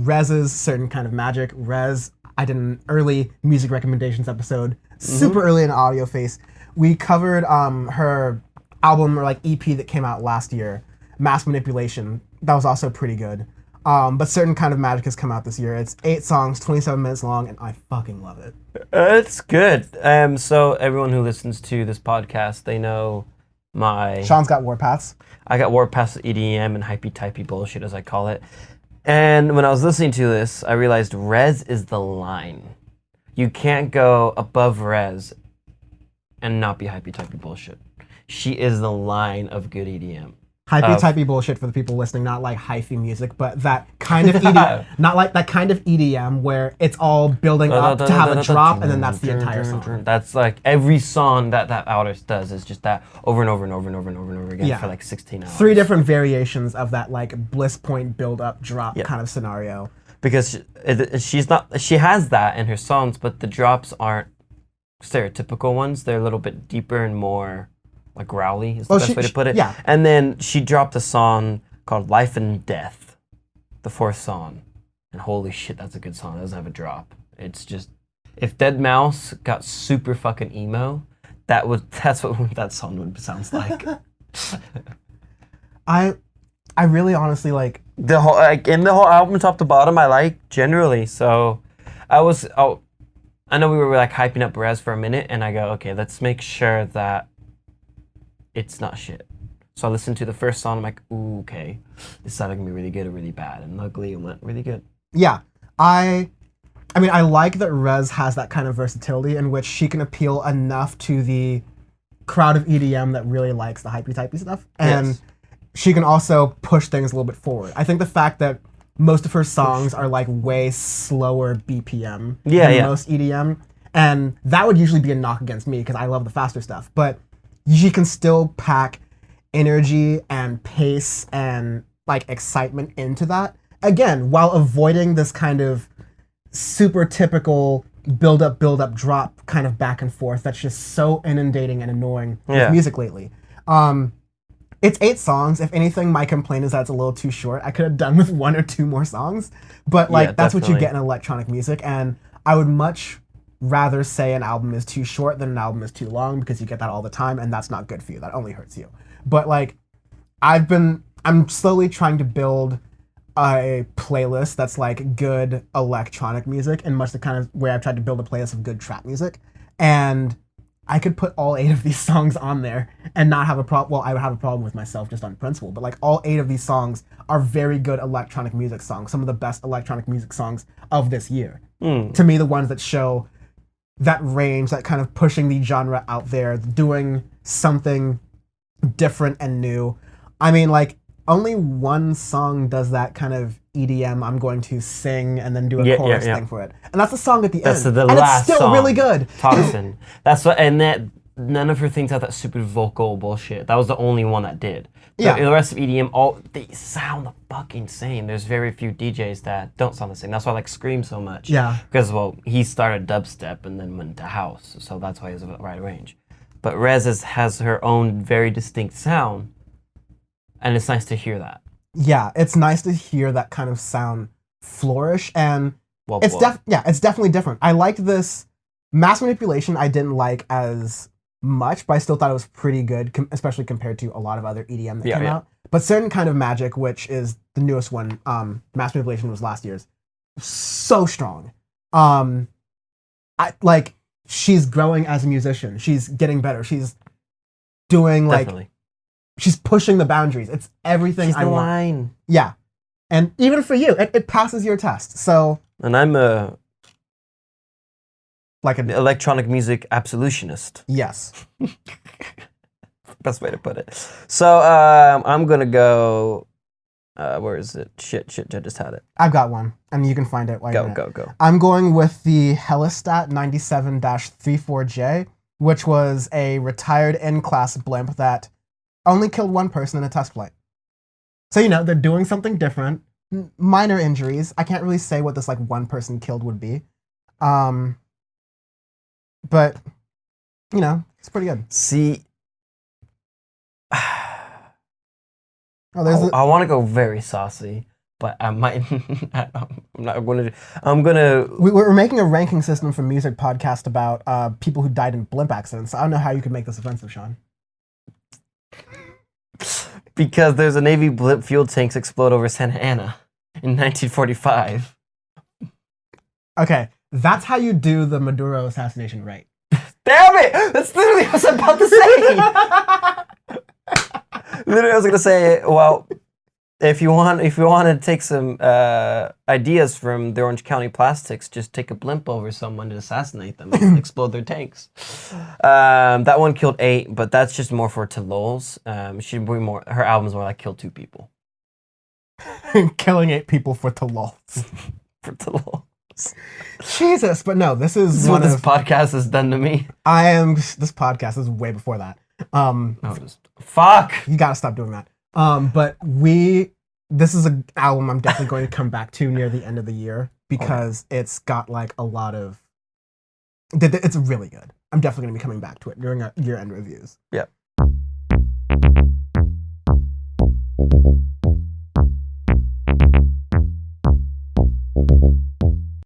REZZ's Certain Kind of Magic. REZZ, I did an early music recommendations episode, super early in Audioface. We covered her album or like EP that came out last year, Mass Manipulation. That was also pretty good. But Certain Kind of Magic has come out this year. It's 8 songs, 27 minutes long, and I fucking love it. It's good. So everyone who listens to this podcast, they know my... Sean's got Warpaths. I got Warpaths EDM and hypey-typey bullshit, as I call it. And when I was listening to this, I realized REZZ is the line. You can't go above REZZ and not be hypey-typey bullshit. She is the line of good EDM. Hypey-typey bullshit for the people listening, not like hyphy music, but that kind of EDM, not like that kind of EDM where it's all building up to have a drop and then that's the entire song. That's like every song that artist does is just that over and over and over and over and over and over again for like 16 hours. 3 different variations of that like bliss point build up drop kind of scenario. Because she has that in her songs, but the drops aren't stereotypical ones. They're a little bit deeper and more like growly is the best way to put it. Yeah. And then she dropped a song called Life and Death, the 4th song. And holy shit, that's a good song. It doesn't have a drop. It's just, if Dead Mouse got super fucking emo, that's what that song sounds like. I really honestly like the whole album top to bottom I like generally. So I know we were like hyping up REZZ for a minute and I go, okay, let's make sure that it's not shit. So I listened to the first song, I'm like, ooh, okay, this is either gonna be really good or really bad. And luckily it went really good. Yeah. I mean, I like that REZZ has that kind of versatility in which she can appeal enough to the crowd of EDM that really likes the hypey-typey stuff. And she can also push things a little bit forward. I think the fact that most of her songs are like way slower BPM than most EDM, and that would usually be a knock against me because I love the faster stuff. But she can still pack energy and pace and like excitement into that. Again, while avoiding this kind of super typical build up, drop kind of back and forth that's just so inundating and annoying with music lately. It's 8 songs. If anything, my complaint is that it's a little too short. I could have done with 1 or 2 more songs, but like that's what you get in electronic music, and I would much rather say an album is too short than an album is too long because you get that all the time, and that's not good for you. That only hurts you. But like, I'm slowly trying to build a playlist that's like good electronic music in much the kind of way I've tried to build a playlist of good trap music, and I could put all 8 of these songs on there and not have a problem. Well, I would have a problem with myself just on principle, but like all 8 of these songs are very good electronic music songs. Some of the best electronic music songs of this year. To me, the ones that show that range, that kind of pushing the genre out there, doing something different and new. I mean, like, only one song does that kind of EDM, I'm going to sing and then do a chorus thing for it. And that's the song at the end. The and last it's still song, really good. Toxin. That's what, and that none of her things have that super vocal bullshit. That was the only one that did. The rest of EDM, they sound the fucking same. There's very few DJs that don't sound the same. That's why I like Scream so much. Yeah. Because, well, he started dubstep and then went to house, so that's why he has a wide range. But REZZ has her own very distinct sound, and it's nice to hear that. Yeah, it's nice to hear that kind of sound flourish, and it's definitely different. I liked this Mass Manipulation. I didn't like as much, but I still thought it was pretty good, especially compared to a lot of other EDM that came out. But Certain Kind of Magic, which is the newest one, Mass Manipulation was last year's, so strong. She's growing as a musician. She's getting better. She's doing like she's pushing the boundaries. It's everything I want. Line. Yeah, and even for you, it passes your test. So. And I'm like an electronic music absolutionist. Yes. Best way to put it. So I'm gonna go. Where is it? Shit, I just had it. I've got one, and you can find it. Go. I'm going with the Helistat 97-34J, which was a retired in-class blimp that only killed 1 person in a test flight. So, they're doing something different. Minor injuries. I can't really say what this, 1 person killed would be. But, it's pretty good. See, Oh, there's I want to go very saucy, but I might. I'm not going to. I'm gonna. we're making a ranking system for music podcast about people who died in blimp accidents. I don't know how you could make this offensive, Sean. Because there's a Navy blimp fuel tanks explode over Santa Ana in 1945. Okay, that's how you do the Maduro assassination right. Damn it! That's literally what I was about to say. Literally, I was gonna say, well, if you want to take some ideas from the Orange County Plastics, just take a blimp over someone to assassinate them and explode their tanks. That one killed 8, but that's just more for to lols. She'd be more. Her album's more like kill 2 people. Killing 8 people for to lols. For to lols. Jesus, but no, this is what this podcast has done to me. This podcast is way before that. Fuck. You gotta stop doing that. But this is an album I'm definitely going to come back to near the end of the year because it's got like a lot of. It's really good. I'm definitely going to be coming back to it during our year-end reviews. Yep.